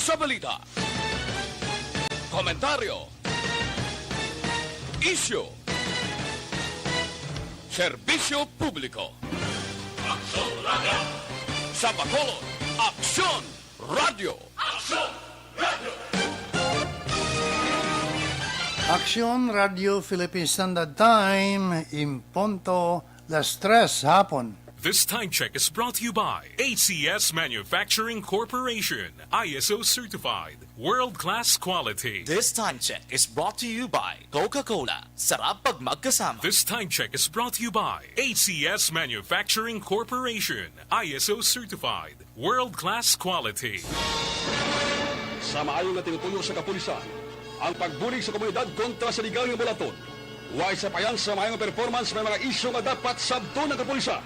sa balita, komentaryo, isyu, serbisyo publiko. Aksyon Radio! Sa Bacolod, Aksyon Radio! Aksyon Radio! Aksyon Radio Philippine Standard Time, impunto las 3 hapon. This time check is brought to you by ACS Manufacturing Corporation, ISO certified, world-class quality. This time check is brought to you by Coca-Cola. Sarap pag magkasama. This time check is brought to you by ACS Manufacturing Corporation, ISO certified, world-class quality. Sa maayong na tinutuyo sa kapulisan, ang pagbulig sa komunidad kontra sa ligang ng bulaton. Huwag sa payan sa maayong performance may mga isyo nga dapat sabto ng kapulisan.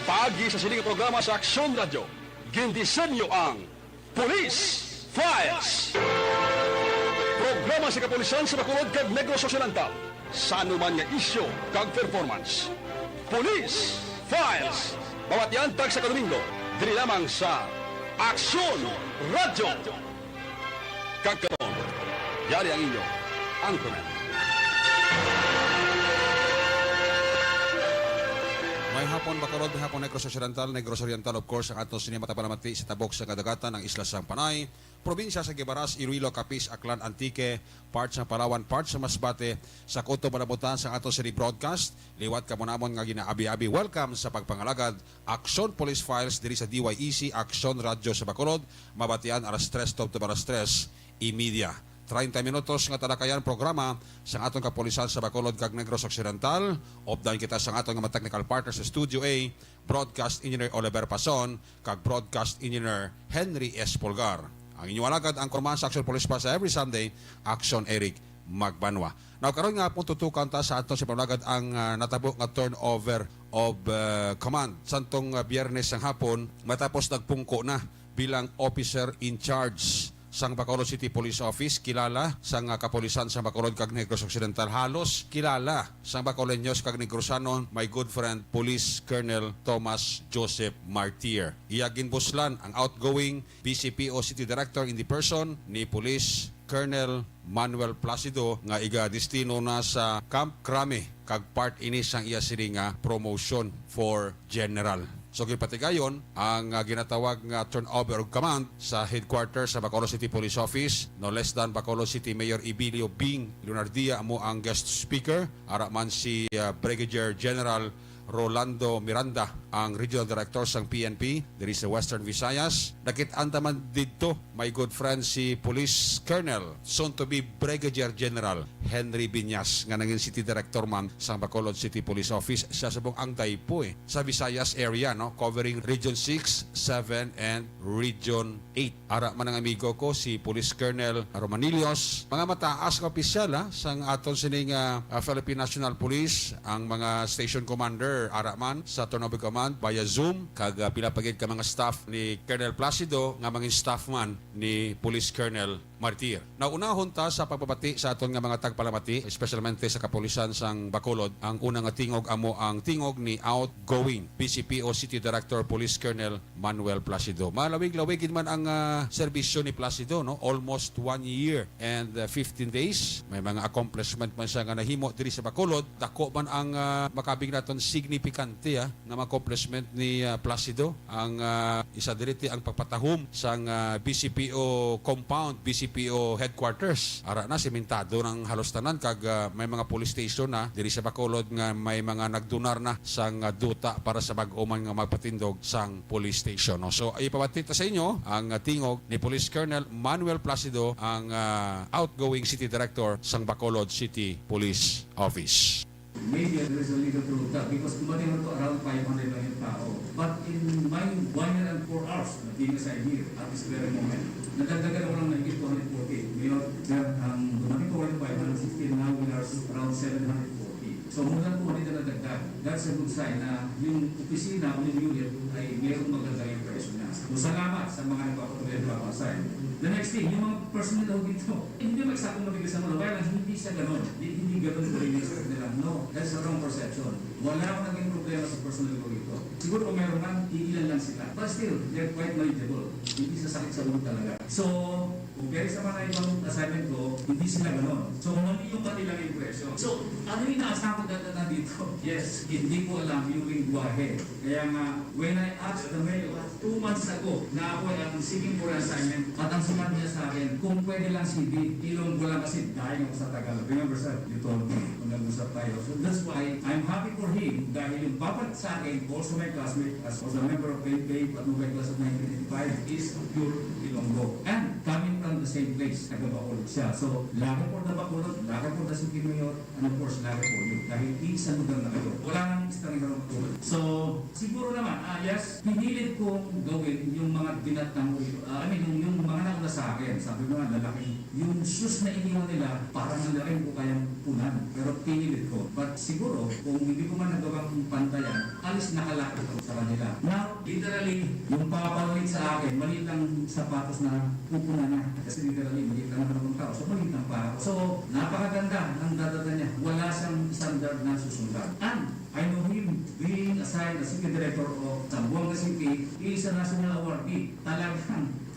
Pagi sa sining programa sa Aksyon Radio, gindisenyo ang Police Files. Programa sa kapulisan sa Bacolod kag Negros Occidental. Sa anuman nga isyo kag performance. Police Files. Bawat yan tag sa Domingo, dili lamang sa Aksyon Radio. Kag karon, yari ang inyo, Anchorman. May hapon Bacolod, hapon Negros Oriental, of course, ang ato sinima tapalamati sa tabok sa kadagatan ng Isla Sang Panay, probinsya sa Gibaras, Iloilo, Capiz, Aklan, Antique, part sa Palawan, part sa Masbate, sa Coto, Manabutan, sa ato sini broadcast, liwat ka munamon nga ginaabi-abi. Welcome sa pagpangalagad, Aksyon Police Files, diri sa DYEC, Aksyon Radio sa Bacolod, mabatian alas 3, top to alas 3, i-media. 30 minutos nga talakayan programa sa atong kapulisan sa Bacolod kag Negros Occidental. Opdayon kita sa atong mga technical partner sa Studio A, Broadcast Engineer Oliver Pason kag Broadcast Engineer Henry S. Pulgar. Ang inyong alagad ang kurman sa Action Police Pass every Sunday, Action Eric Magbanwa. Now karon nga pong tutukan ta sa atong si palagad ang natabo nga turnover of command santong Biyernes ng hapon matapos nagpungko na bilang officer in charge sang Bacolod City Police Office, kilala sang kapulisan sa Bacolod kag Negros Occidental, halos kilala sang Bacoleños kag Negrosano, my good friend Police Colonel Thomas Joseph Martir. Iya ginbuslan ang outgoing BCPO City Director in the person ni Police Colonel Manuel Placido nga iga destino na sa Camp Crame kag part ini sang iya sini nga promotion for general. So gipatigayon ang ginatawag nga turnover of command sa headquarters sa Bacolod City Police Office, no less than Bacolod City Mayor Ibilio Bing Leonardia amo ang guest speaker, ara man si Brigadier General Rolando Miranda, ang Regional Director sang PNP diri sa Western Visayas. Nakit-anta man dito my good friend si Police Colonel, soon to be Brigadier General Henry Biñas nga naging City Director man sa Bacolod City Police Office. Siya subong ang daypo sa Visayas area, no, covering Region 6, 7 and Region 8. Ara man ang amigo ko si Police Colonel Romanillos, mga mataas nga opisyal sang aton sining Philippine National Police, ang mga station commander ara man sa turnover command via Zoom kag pila pagid ka mga staff ni Colonel Placido nga mga staff man ni Police Colonel Martir. Naunahon ta sa pagbabati sa aton nga mga tagpalamati, especialmente sa kapulisan sang Bacolod. Ang unang nga tingog amo ang tingog ni outgoing BCPO City Director Police Colonel Manuel Placido. Malawig-lawig man ang serbisyo ni Placido, no? Almost 1 year and 15 days. May mga accomplishment man siya nga nahimo diri sa Bacolod. Dako man ang makabig naton signifikante nga accomplishment ni Placido. Ang isa diriti ang pagpatahom sang BCPO compound, BCPO headquarters. Ara na simentado ng halos tanan kag may mga police station na diri sa Bacolod nga may mga nagdunar na sang duta para sa bag-oman nga magpatindog sang police station. No? So ipabati ta sa inyo ang tingog ni Police Colonel Manuel Placido, ang outgoing City Director sang Bacolod City Police Office. Maybe there is a little truth that because dumating na to around 500 lang yung tao. But in my 1 year and 4 hours, naging sa here at this very moment, nadagdagan ako lang na higit 240. Ngayon, dumating ko rin 560, now we are around 740. So more than 200 na nadagdag. That's a good sign na yung opisina o yung unit ay mayroong magandang impression niya. So, salamat sa mga nagpapatuloy at nagpapasign. The next thing, yung mga personnel daw dito, hindi mo eksakong mabigasan mo, kaya lang hindi siya ganun. Hindi ganun ko rin yung sagot nila. No, that's a wrong perception. Wala akong naging problema sa personnel ko dito. Siguro kung meron man, iilan lang sila. But still, they're quite knowledgeable. Hindi sasakit sa ulo talaga. So, kung kaya sa mga ibang assignment ko, hindi sila ganun. So, mali yung kanilang impression. So, ano yung inaasahan ko data dito? Yes, hindi ko alam yung lingwahe. Kaya nga, when I asked the mayor 2 months ago na ako ay ang seeking for an assignment, at ang sinabi niya sa akin, kung pwede lang CV, ilong ko lang kasi dahil ako sa Tagalog. Remember sir, you told me, kung nag-usap tayo. So that's why I'm happy for him dahil yung babat sa akin, also my classmate, as also a member of PayPay at Nobel Class of 1985, is pure Ilonggo. And coming from the same place, nagbabakulog siya. So, laki for the Bacolod, laki for the City Mayor, and of course, laki for you. Dahil isang lugar na kayo. Wala nang isang lugar matulad. So, siguro naman, yes, pinilit kong gawin yung mga binatang yung mga nauna sa akin. Sabi ko nga, lalaki. Yung shoes na iniwan nila, parang nalaking ko kayang punan. Pero pinilit ko. But siguro, kung hindi ko man nagawang pantayan, alis nakalakot ako sa kanila. Now, literally, yung papalawit sa akin, maliit lang sapatos na pupunan niya. Kasi literally, maliit lang naman akong tao. So, maliit lang pa ako. So, napakaganda ng dadata niya. Wala siyang standard na susundan. And, I know him being assigned as City Director of Zamboanga City, he is a national awardee. Talagang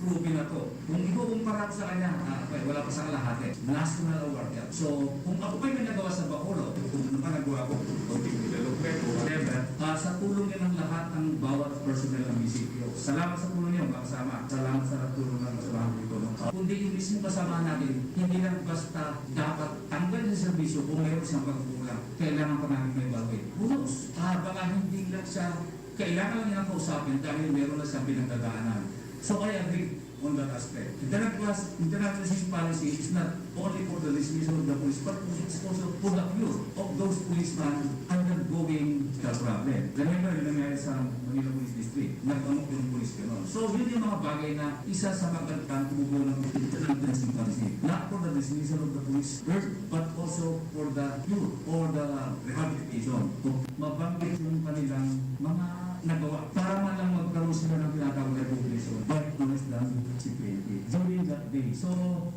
proven na to. Kung ikukumpara ko sa kanya, wala pa sa kalahati. National award yan. So, kung ako pa'y may nagawa sa Bacolod, kung ano pa nagawa ko, public development or whatever, sa tulong niya ng lahat ng bawat personnel ng munisipyo. Salamat sa tulong niyo, mga kasama. Salamat sa tulong ng kasama dito. Kundi yung mismo kasama natin, hindi lang basta dapat tanggal sa serbisyo kung mayroon siyang pagkukulang. Kailangan pa namin may bagay. Who knows? Baka hindi lang siya, kailangan lang niyang kausapin dahil meron na siyang pinagdadaanan. So I agree on that aspect. International policy is not only for the dismissal of the police, but it's also for the cure of those policemen undergoing the problem. Remember yung nangyari sa Manila Police District, nag-amok yung police gano'n. So yun yung mga bagay na isa sa magandang tumubo ng international policy. Not for the dismissal of the police, but also for the cure or the rehabilitation. Kung mabanggit yung kanilang mga nagawa para man lang magkaroon sila ng tinatawag na recognition by honest than CPNP during that day. So,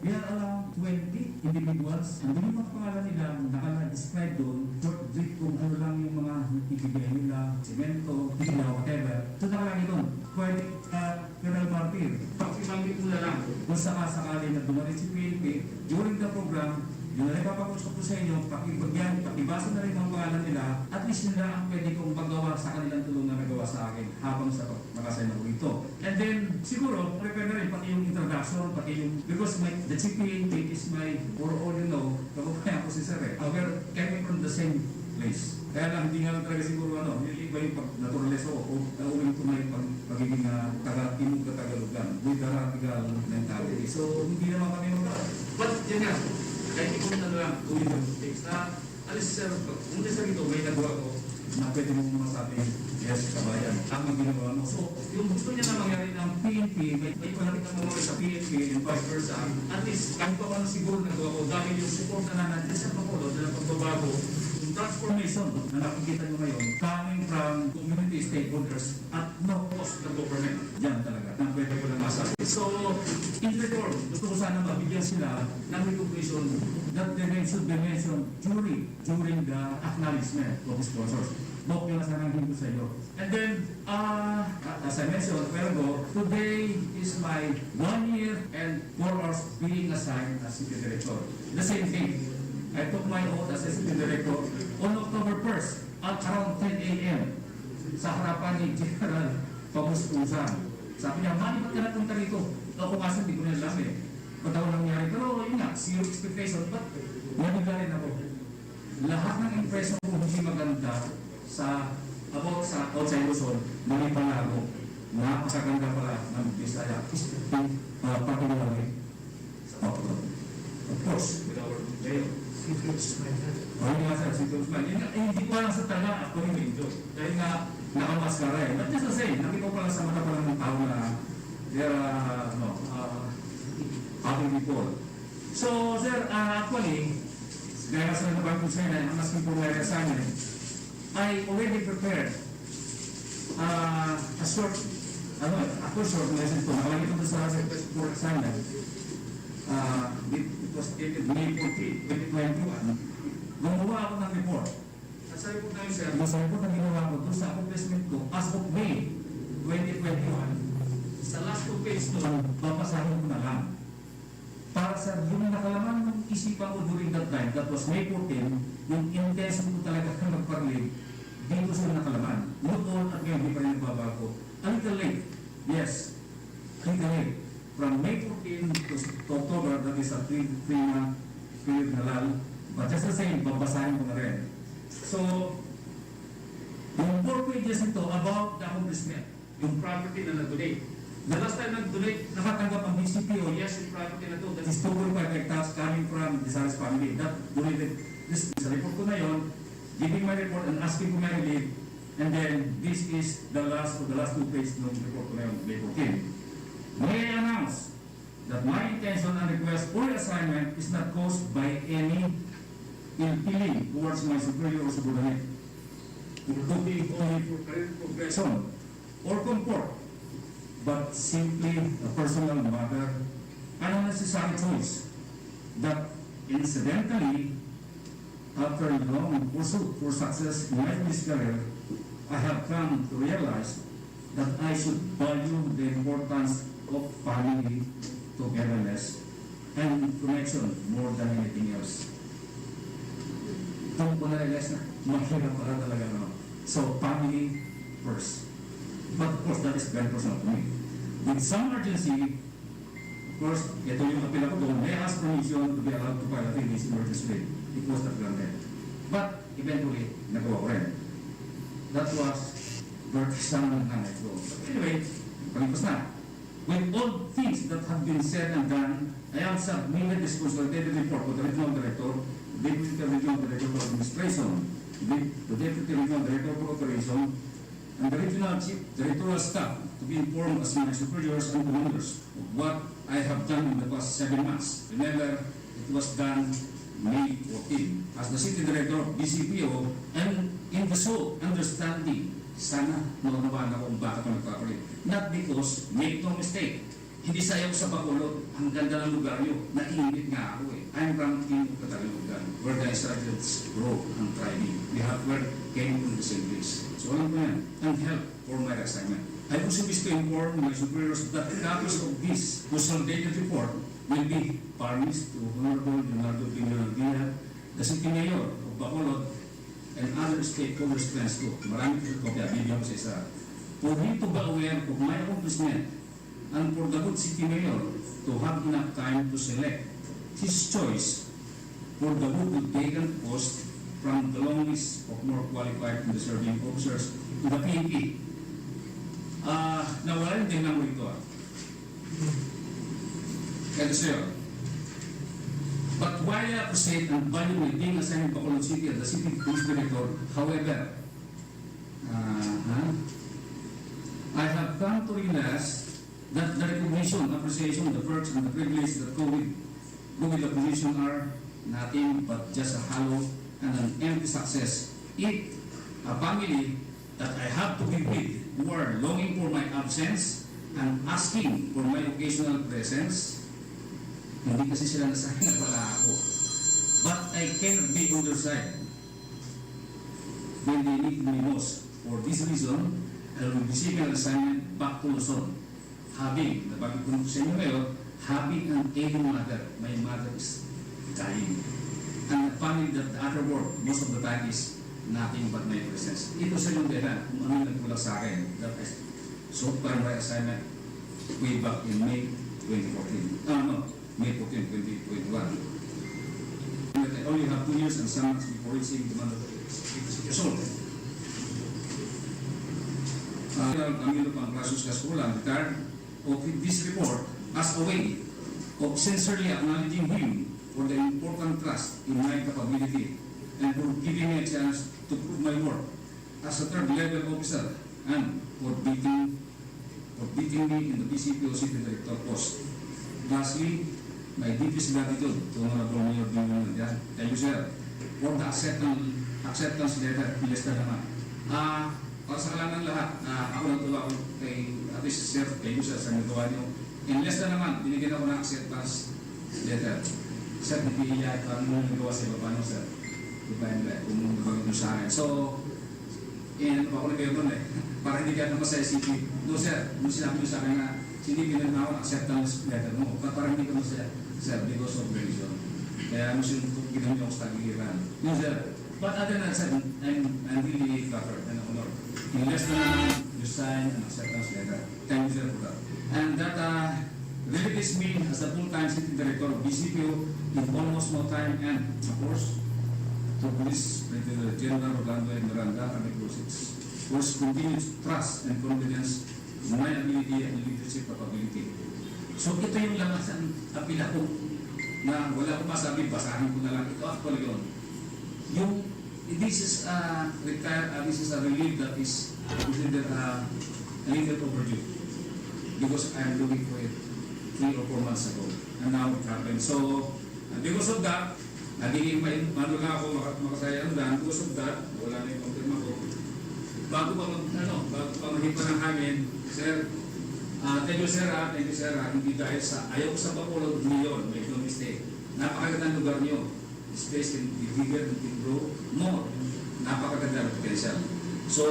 we are around 20 individuals. Ang yung mga pangalan nila naka-describe doon, short brief kung ano lang yung mga ibigay nila, semento, tila, whatever. So, nakalagay doon, pwede Colonel Martir, pag-ibanggit mo na lang kung sakasakali na dumalit si PNP during the program. Yung nagpapakusap ko sa inyo, pakibasa na rin ang pangalan nila, at least nila ang pwede kong magawa sa kanilang tulong na nagawa sa akin habang sa makasaya na ko ito. And then, siguro, prepare na rin pati yung introduction, pati yung, because the CPNP is my, for all you know, kapag ako si Sir we're coming from the same place. Kaya lang, hindi nga lang talaga siguro yung iba yung pag-naturalize o nauwi ko na yung pagiging taga-timog na Tagalogan with the radical mentality. So, hindi naman kami but, yan nga, kahit ikaw na lang, gawin ng mistakes na, alis sir, kung nasa ito, may nagawa ko, na pwede mo masabi, yes, kabayan, tama ginagawa mo. So, yung gusto niya na mangyari ng PNP, may palapit na mga sa PNP and vice versa, at least, kahit pa paano siguro nagawa ko, dahil yung support na natin sa Bacolod na pagbabago, yung transformation na nakikita nyo ngayon, coming from community stakeholders at no cost ng government. Yan talaga, na pwede ko lang masabi. So, in return, gusto ko sana mabigyan sila ng recognition that they should be mentioned during the acknowledgement of the sponsors. Bok yung sana hindi ko sa iyo. And then, as I mentioned, today is my 1 year and 4 hours being assigned as City Director. The same thing. I took my oath as Assistant Director on October 1st at around 10 a.m. sa harapan ni General Pamuspusan. Sabi niya, Manny, ba't ka napunta rito? Ako kasi hindi ko na alam ba't ako nangyari? Pero yun nga, zero expectation, but nabigla rin ako. Lahat ng impression ko hindi maganda about sa outside Luzon, naging palago. Napakaganda pala ng Bisaya. Patuloy sa Bacolod. Of course, with our mayor. Hindi nga sir, si Guzman. Hindi ko lang sa taga ako yung medyo. Dahil nga nakamaskara But just to say, nakita ko pala sa mata pala ng tao na having before. So sir, actually, gaya sa nabanggit ko sa inyo, ang asking for my assignment, I already prepared a short Ako short message ko, nakalagay ito sa request for assignment. It was dated May 14, 2021. Gumawa ako ng report. At sa report na yun, sir, sa report na ginawa ko, doon sa accomplishment ko, as of May 2021, sa last 2 pages doon, babasahin ko na lang. Para sa yung nakalaman ng isipan ko during that time, that was May 14, yung intention ko talaga magparlig, dito sa nakalaman. Not all at ngayon, hindi pa rin nagbabago. A little late, yes, a little late. From May 14 to October, that is a 3-month period na lal. But just the same, babasahin ko na rin. So, yung 4 pages nito about the accomplishment, yung property na nag-donate. The last time nag-donate, nakatanggap ang BCPO, yes, yung property na to, that is 2.5 hectares coming from Disares family. That donated, this sa report ko na yon, giving my report and asking for my relief, and then this is the last 2 pages ng report ko na yon, May 14. May I announce that my intention and request for assignment is not caused by any ill feeling towards my superior or subordinate, including only for career progression or comfort, but simply a personal matter and unnecessary choice that incidentally, after long pursuit for success in my business career, I have come to realize that I should value the importance of family, togetherness, and connection more than anything else. Doon ko na-realize na mahirap pala talaga naman. So, family first. But of course, that is very personal to me. With some urgency, of course, ito yung apela ko doon, may ask permission to be allowed to file a 3 days emergency leave. It was not granted. But eventually, nagawa ko rin. That was some nanay ko. Anyway, palipas na. With all things that have been said and done, I have submitted this consolidated report to the Regional Director, Deputy Regional Director for Administration, the Deputy Regional Director for Operation, and the Regional Chief Directorial Staff to be informed as my superiors and commanders of what I have done in the past 7 months. Remember, it was done May 14 as the City Director of BCPO, and in the sole understanding, sana naunawaan ako kung bakit ako nagpapalit. Not because, make no mistake, hindi sayaw sa Bacolod, ang ganda ng lugar nyo, nainit nga ako eh. I'm from King Catalugan, where the Israelites grow and thriving. We have where came from the same place. So alam ko yan, and help for my assignment. I also wish to inform my superiors that copies of this consolidated report will be furnished to Honorable Leonardo Pinilaldina, the City Mayor of Bacolod, and other stakeholders friends too. Marami ko kopya, bibigyan ko sa isa. For him to be aware of my accomplishment and for the good city mayor to have enough time to select his choice for the good vacant post from the long list of more qualified and deserving officers in the PNP. Nawala yung tingnan mo ito Ito sa'yo. But while I appreciate and value my being assigned to Bacolod City as the City Police Director, however, I have come to realize that the recognition, appreciation, the perks, and the privileges that go with the position are nothing but just a hollow and an empty success. If a family that I have to be with who are longing for my absence and asking for my occasional presence, hindi kasi sila nasabi na wala ako. But I cannot be on their side when they need me most. For this reason, I will be seeking an assignment back to Luzon. Having, nabagay ko sa inyo ngayon, having an ailing mother. My mother is dying. And a family that the other work, most of the time is nothing but my presence. Ito sa yung data, kung ano yung nagkulang sa akin. That is, so far my assignment way back in May 2014. May 14, 2021. I only have 2 years and some months before reaching the mandatory 86 years old. Camilo Panglasos Cascola retired of this report as a way of sincerely acknowledging him for the important trust in my capability and for giving me a chance to prove my worth as a third-level officer and for beating me in the BCPO City Director post. Lastly, my deepest gratitude to Honorable Mayor Bino Nandiyan. Thank you, sir, for the acceptance letter. Yes, na naman. para sa kalangan lahat na ako natuwa ko kay at least Sir, kayo sa nagawa niyo. In less na naman, binigyan ako ng acceptance letter. Sir, hindi niya ano nagawa sa iba paano, Sir. Depende kung magagawin sa akin. So, ako na kayo doon para hindi ka naman sa SCP. No, Sir, nung sinabi niyo sa akin na sinibigyan na ako ng acceptance letter mo, para hindi ka masaya, Sir, because of religion. Kaya mas yung ginawa niyo ako sa tagigiran. No, Sir. But other than that, I'm really flattered and honored. In less than a month, you sign an acceptance letter. Thank you, Sir, for that. And that really gives me as the full-time city director of BCPO in almost no time and, of course, to Police General Orlando and Miranda and Cruz, whose continued trust and confidence in my ability and leadership capability. So ito yung lamasan apila ko na wala akong masabi, basahin ko na lang. Ito actually yun. This is a relief that is considered a little overdue because I am looking for it 3 or 4 months ago and now it happened. So because of that, nagiging mano lang ako makasaya doon. Because of that, wala na yung konfirma ko. Bago pa mahipa ng hangin, Sir, thank you Sir, hindi dahil sa ayaw ko sa Bacolod Leon, make no mistake. Napakagandang lugar niyo. Space can be bigger, can grow more. Napakaganda ng potential. So,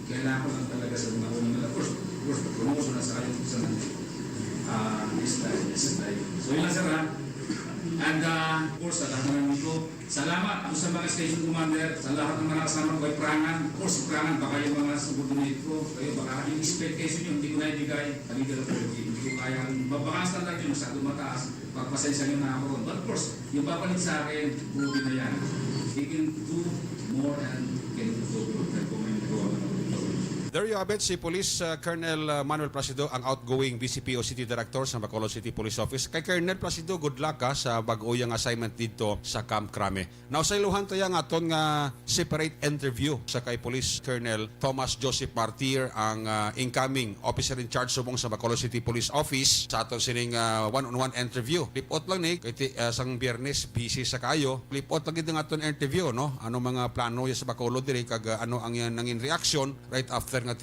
kailangan ko lang talaga sa mga unang of course, promotion na sa kayong sa this time. So, yun lang Sir, and of course, sa lahat ng ko, salamat po sa mga station commander, sa lahat ng mga kasama ko ay Prangan. Of course, si Prangan, baka yung mga subordinate ko, kayo, baka yung expectation nyo, hindi ko na ibigay, legal authority, hindi ko kaya, baka ang standard nyo, masyado mataas, pagpasensya nyo na ako ron. But of course, yung papalit sa akin, buti na yan. They can do more and can do more than kung may nagawa na. There you have it, si Police Colonel Manuel Placido, ang outgoing BCPO City Director sa Bacolod City Police Office. Kay Colonel Placido, good luck sa bag-oyang assignment dito sa Camp Crame. Now, sa iluhan tayo nga aton nga separate interview sa kay Police Colonel Thomas Joseph Martir, ang incoming officer in charge subong sa Bacolod City Police Office. Sa aton sining one-on-one interview. Lipot lang ni, kaya sang biyernes, busy sa kayo. Lipot lang ito nga aton interview, no? Ano mga plano ya sa Bacolod dire, kag ano ang nangin reaction right after nga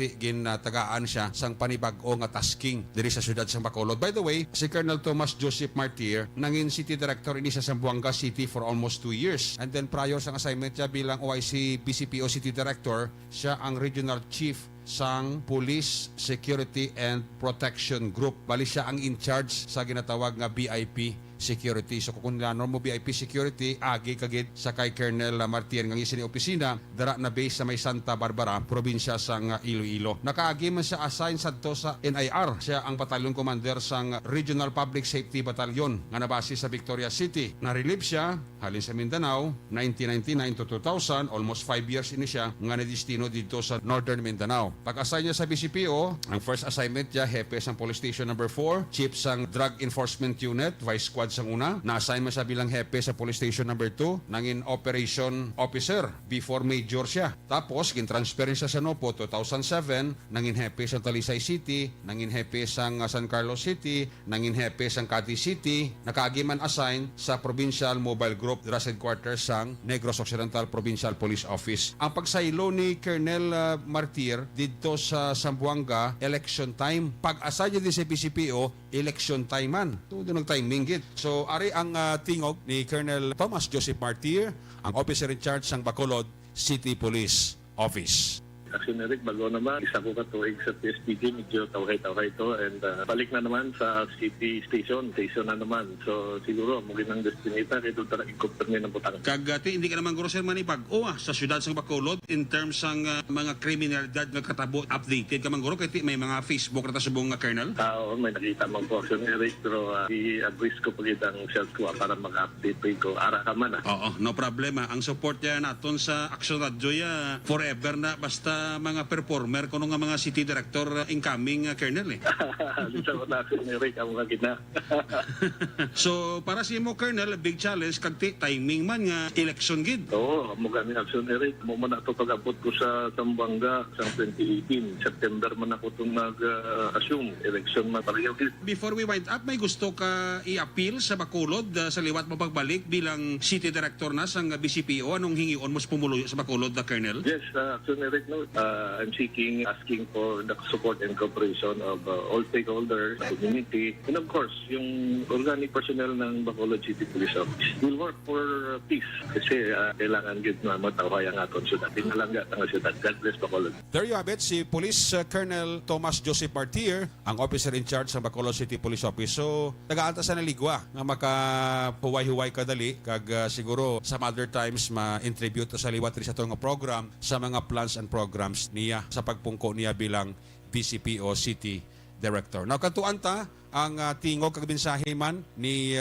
tagaan siya sang panibag-o nga tasking diri sa syudad sang Bacolod. By the way, si Colonel Thomas Joseph Martir nangin City Director ini sa Zamboanga City for almost 2 years. And then prior sa assignment niya bilang OIC BCPO City Director, siya ang Regional Chief sang Police Security and Protection Group. Bali siya ang in charge sa ginatawag nga BIP Security. So kung nilano mo BIP Security, agi kagid sa kay Colonel Martir ng isini opisina, dara na base sa may Santa Barbara, probinsya sang Iloilo. Nakaagi man siya assign sadto sa NIR. Siya ang batalyon commander sang Regional Public Safety Battalion nga nabase sa Victoria City. Na-relieve siya halin sa Mindanao 1999 to 2000, almost 5 years ini siya nga nadistino dito sa Northern Mindanao. Pag-assign niya sa BCPO, ang first assignment niya, hepe sang Police Station number 4, chief sang Drug Enforcement Unit, Vice Squad sang una. Na-assign mo siya bilang hepe sa Police Station number 2, nangin Operation Officer before Major siya. Tapos, kin-transfer siya sa Nopo 2007, nangin hepe sa Talisay City, nangin hepe sang San Carlos City, nangin hepe sang Cati City, nakagiman assign sa Provincial Mobile Group Dress Headquarters sang Negros Occidental Provincial Police Office. Ang pagsaylo ni Colonel Martir dito sa Zamboanga, election time. Pag-assign niya din sa PCPO, election time man. So, doon ang timing git. So, ari ang tingog ni Colonel Thomas Joseph Martir, ang officer in charge ng Bacolod City Police Office. Action Eric, bago naman, isa ko katuig sa PSPG, medyo tawhay-tawhay ito, and balik na naman sa city station na naman. So siguro, mugin ang destinita, kaya doon talagang i-confirm ng butang. Kagati, hindi ka naman grocer manipag. Sa syudad sa Bacolod, in terms ng mga kriminalidad nga katabo, updated ka man guro, kaya may mga Facebook na tasubong nga kernel? Oo, may nakita mong po, Action Eric, pero i-address ko pagid ang self ko para mag-update pa ko. Ara ka man. Oo, no problema. Ang support niya naton sa Action Radio forever na basta mga performer kuno nga mga city director incoming Colonel eh. Lisa ko na Action Eric ang mga gina. So para si mo Colonel, big challenge kag timing man nga election gid. Oo, mukha ni Action Eric. Mo man ato pag-abot ko sa Zamboanga sa 2018. September man ako itong nag-assume. Election man pareho gid. Before we wind up, may gusto ka i-appeal sa Bacolod sa liwat mo pagbalik bilang city director na sang BCPO? Anong hingion mo sa pumuluyo sa Bacolod, Colonel? Yes, Action Eric, no, I'm asking for the support and cooperation of all stakeholders, community, and of course, yung organic personnel ng Bacolod City Police Office will work for peace. Kasi kailangan gid na matawhay ang aton syudad. Pinalangga ang syudad. God bless Bacolod. There you have it, si Police Colonel Thomas Joseph Martir, ang officer in charge sa Bacolod City Police Office. So, nagaanta sa naligwa nga makahuway-huway kadali kag siguro some other times ma-interview to sa liwat rin sa itong program sa mga plans and programs niya sa pagpungko niya bilang VCPO City Director. Now, kantuan ta ang tingog kag mensahe man ni